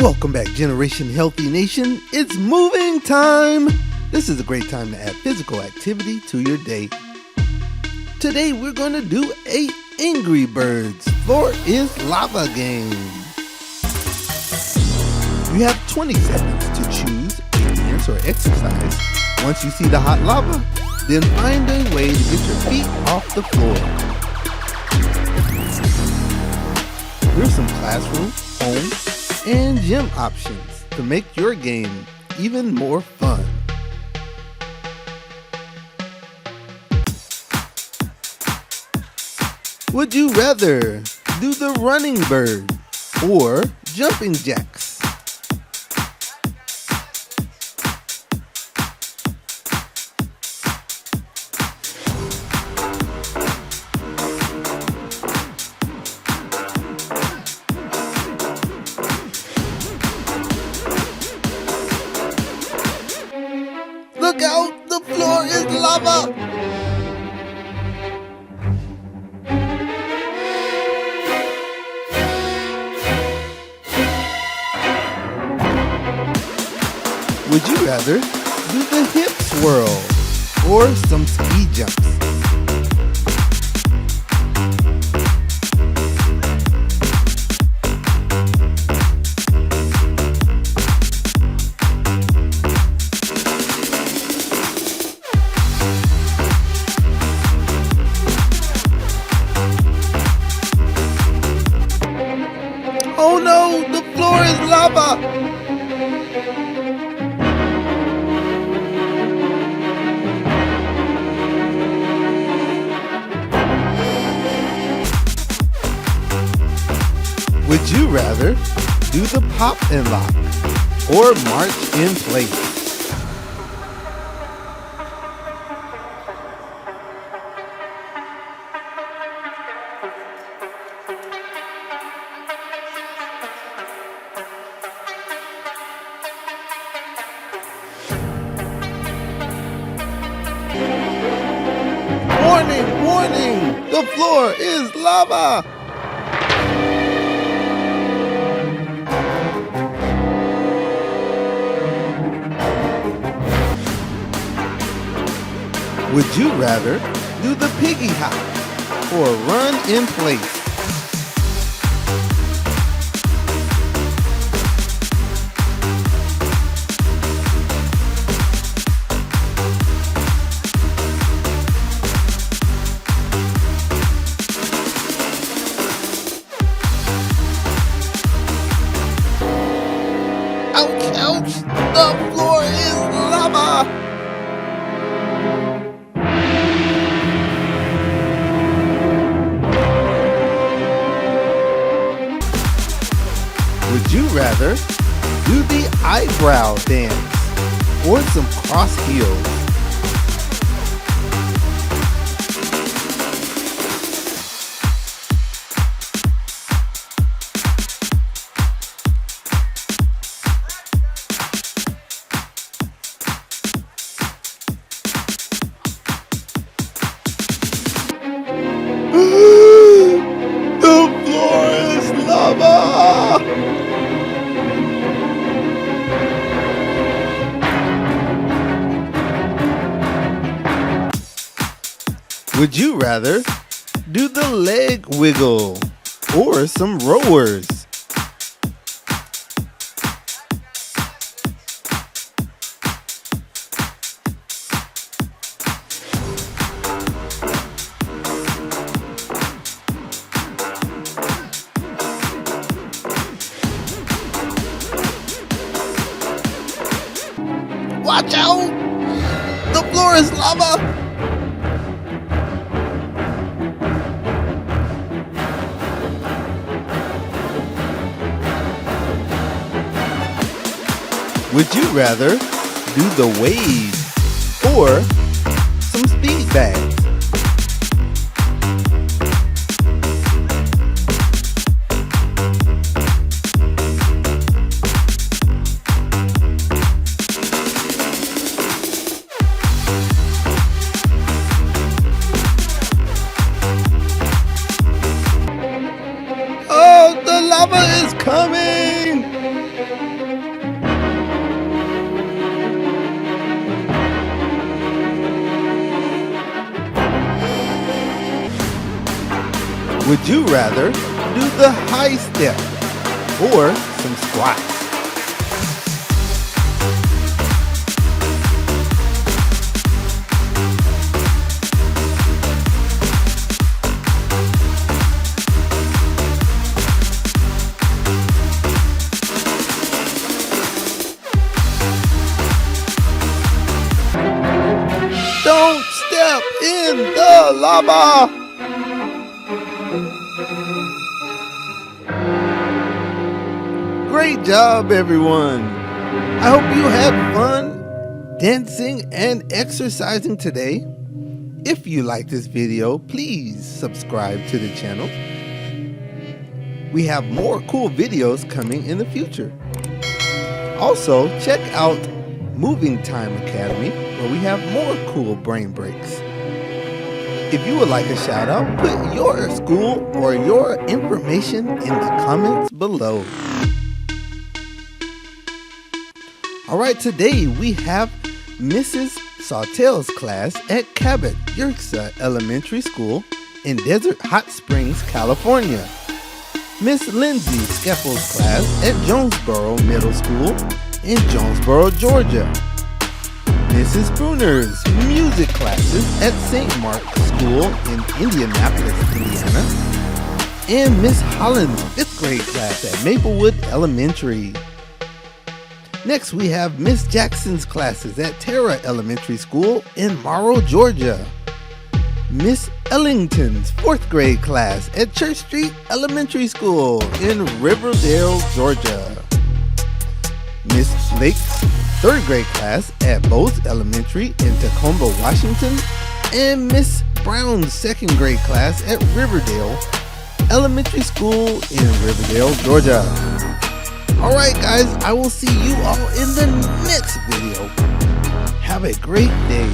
Welcome back, Generation Healthy Nation. It's moving time. This is a great time to add physical activity to your day. Today we're going to do a Angry Birds Floor is Lava game. You have 20 seconds to choose a dance or exercise. Once you see the hot lava, then find a way to get your feet off the floor. Here's some classroom, home, and gym options to make your game even more fun. Would you rather do the running bird or jumping jacks? Look out! The floor is lava! Would you rather do the hip swirl or some ski jumps? Oh no, the floor is lava! Would you rather do the pop and lock or march in place? Warning, warning! The floor is lava! Would you rather do the piggy hop or run in place? Ouch, ouch! The floor is lava! Would you rather do the eyebrow dance or some cross heels? The floor is lava! Would you rather do the leg wiggle or some rowers? Watch out! The floor is lava! Would you rather do the wave or some speed bags? Oh, the lava is coming! Would you rather do the high step or some squats? Don't step in the lava! Great job, everyone! I hope you had fun dancing and exercising today. If you like this video, please subscribe to the channel. We have more cool videos coming in the future. Also, check out Moving Time Academy, where we have more cool brain breaks. If you would like a shout out, put your school or your information in the comments below. Alright, today we have Mrs. Sawtell's class at Cabot Yerxa Elementary School in Desert Hot Springs, California. Miss Lindsay Skeffels' class at Jonesboro Middle School in Jonesboro, Georgia. Mrs. Bruner's music classes at St. Mark's School in Indianapolis, Indiana. And Miss Holland's 5th grade class at Maplewood Elementary. Next, we have Miss Jackson's classes at Terra Elementary School in Morrow, Georgia. Miss Ellington's 4th grade class at Church Street Elementary School in Riverdale, Georgia. Miss Blake's 3rd grade class at Bose Elementary in Tacoma, Washington, and Miss Brown's 2nd grade class at Riverdale Elementary School in Riverdale, Georgia. Alright guys, I will see you all in the next video. Have a great day.